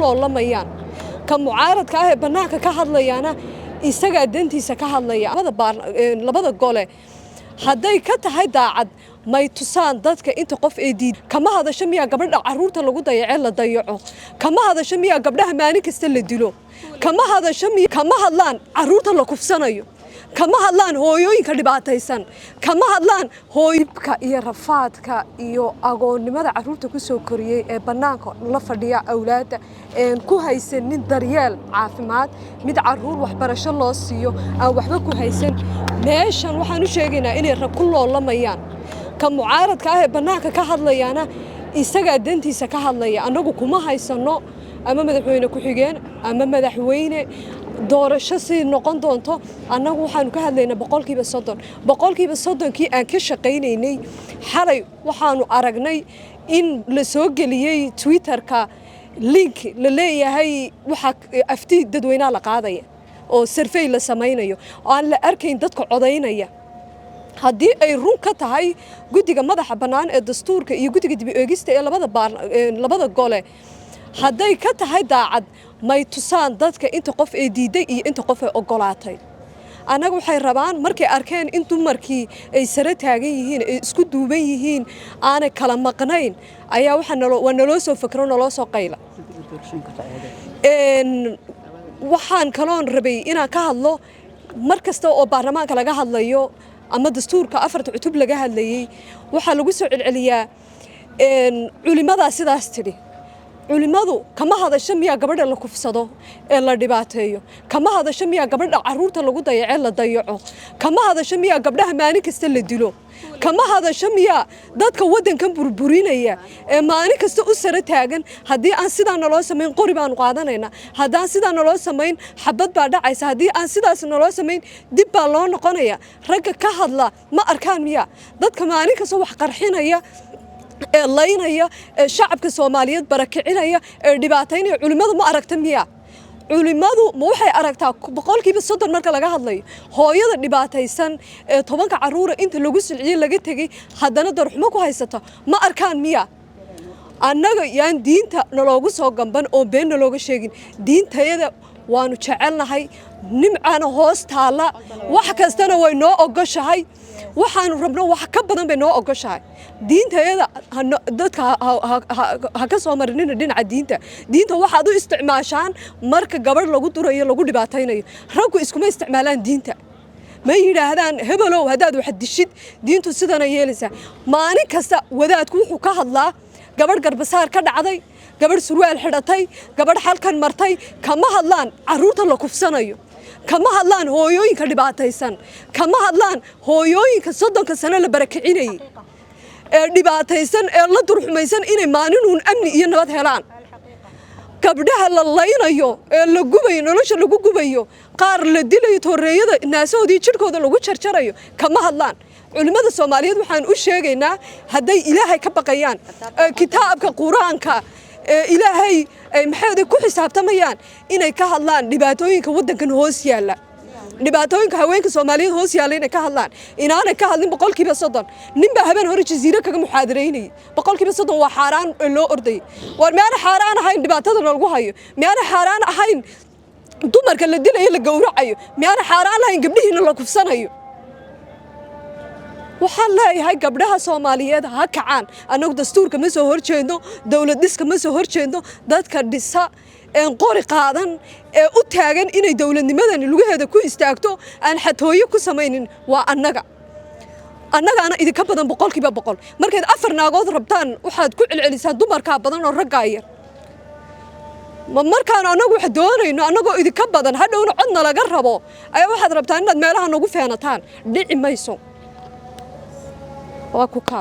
loolamayaan ka mucaaradka ah ee banaanka ka hadlayana isaga dantiisa ka hadlaya labada gole haday ka tahay daacad may tusaan dadka inta qof ee diid kama hadasho miya gabadha caruurta lagu dayacay la dayaco kama hadasho miya gabdhaha maalin kasta la dilo kama hadasho miya kama hadlaan caruurta la kufsanayo kama hadlaan hooyooyinka dhibaataysan kama hadlaan hooyibka iyo rafaadka iyo agoonnimada caruurta ku soo koriyay ee banaanka la fadhiya awlaada een ku haysanin daryeel caafimaad mid caruur waxbarasho loo siiyo aan waxba ku haysan meeshan waxaan u sheegaynaa inay rag ku loolamayaan ka mucaaradka ah ee banaanka ka hadlayana isaga dantiisa ka hadlaya anagu kuma haysano ama madaxweyne ku xigeen ama madaxweyne doorasho si noqon doonto anagu waxaan ka hadlaynaa boqolkiiba 30 kii aan ka shaqaynaynay xalay waxaanu aragnay in la soo galiyay Twitter-ka link la leeyahay waxa afti dadweynaha la qaadaya oo survey la samaynayo aan la arkayn dadka codaynaya haddii ay run ka tahay guddiga madaxa bannaan ee dastuurka iyo guddiga dib u eegista ee labada gole haday ka tahay daacad may tusaan dadka inta qof ee diiday iyo inta qof ee ogolaatay anaga waxay rabaan markay arkeen in dumarkii ay sare taagan yihiin ay isku duuban yihiin aanay kala maqnayn ayaa waxa naloo soo fikro naloo soo qayla waxaan kaloon rabay inaan ka hadlo mar kasta oo baarlamaanka laga hadlayo ama dastuurka afarta cutub laga hadlayay waxa lagu soo celceliyaa culimada sidaas tiri culimadu kama hadasho miya gabadha la kufsado ee la dhibaateeyo kama hadasho miya gabadha caruurta lagu dayacay la dayaco kama hadasho miya gabdhaha maalin kasta la dilo kama hadasho miya dadka wadankan burburinaya ee maalin kasta u sare taagan haddii aan sidaa naloo samayn qori baan qaadanayna haddaan sidaa naloo samayn xabad baa dhacaysa haddii aan sidaas naloo samayn dib baa loo noqonaya ragga ka hadla ma arkaan miya dadka maalin kasta wax qarxinaya ee laynaya ee shacabka Soomaaliyeed barakicinaya ee dhibaataynaya culimadu ma aragta miya culimadu ma waxay aragtaa boqolkiiba 30 marka laga hadlayo hooyada dhibaataysan ee 10 caruur inta lagu silciyay laga tagay haddana darxumo ku haysata ma arkaan miya annaga yaan diinta naloogu soo gamban oo been nalooga sheegin diintayada waanu jecelnahay nimcana hoos taala wax kastana way noo ogoshahay waxaanu rabno wax ka badan bay noo ogoshahay diintayada dadka ha ka soo marinina dhinaca diinta waxaad u isticmaashaan marka gabadh lagu durayo lagu dhibaataynayo raggu iskuma isticmaalaan diinta ma yiraahdaan hebelow hadaad wax dishid diintu sidana yeelaysa maalin kasta wadaadku wuxuu ka hadlaa gabadh garbasaar ka dhacday gabadh surwaal xidhatay gabadh halkan martay kama hadlaan caruurta la kufsanayo kama hadlaan hooyooyinka dhibaataysan kama hadlaan hooyooyinka 30 sano la barakicinay ee dhibaataysan ee la durxumaysan inay maalinun amni iyo nabad helaan gabdhaha la laynayo ee la gubayo nolosha lagu gubayo qaar la dilayo tooreeyada naasoodii jirkooda lagu jarjarayo kama hadlaan culimada Soomaaliyeed waxaan u sheegaynaa haday Ilaahay ka baqayaan kitaabka Quraanka Ilaahay maxay ku xisaabtamayaan inay ka hadlaan dhibaatooyinka wadankan hoos yaala dhibaatooyinka haweenka Soomaaliyeed hoos yaala inay ka hadlaan inaanay ka hadlin boqolkiiba 30 ninba habeen hore jasiiro kaga muxaadaraynay boqolkiiba 30 waa xaraan loo orday war maana xaraan ahayn dhibaatada lagu hayo maana xaraan ahayn dumarka la dilayo la gowracayo maana xaraan ahayn gabdhihiina la kufsanayo waxaan leeyahay gabdhaha Soomaaliyeed ha kacaan anagu dastuurka ma soo horjeedno dawlad dhiska ma soo horjeedno dadka dhisa ee qori qaadan ee u taagan inay dawladnimadan lugaheeda ku istaagto aan xatooyo ku sameeynin waa annagana idinka badan boqolkiiba 100 markaad afar naagood rabtaan waxaad ku celcelisaa dumarka badan oo ragga yar markaan anagu wax doonayno anagoo idinka badan hadhowna codna laga rabo ayaa waxaad rabtaan inaad meelaha nagu feenataan dhici mayso waa ku ka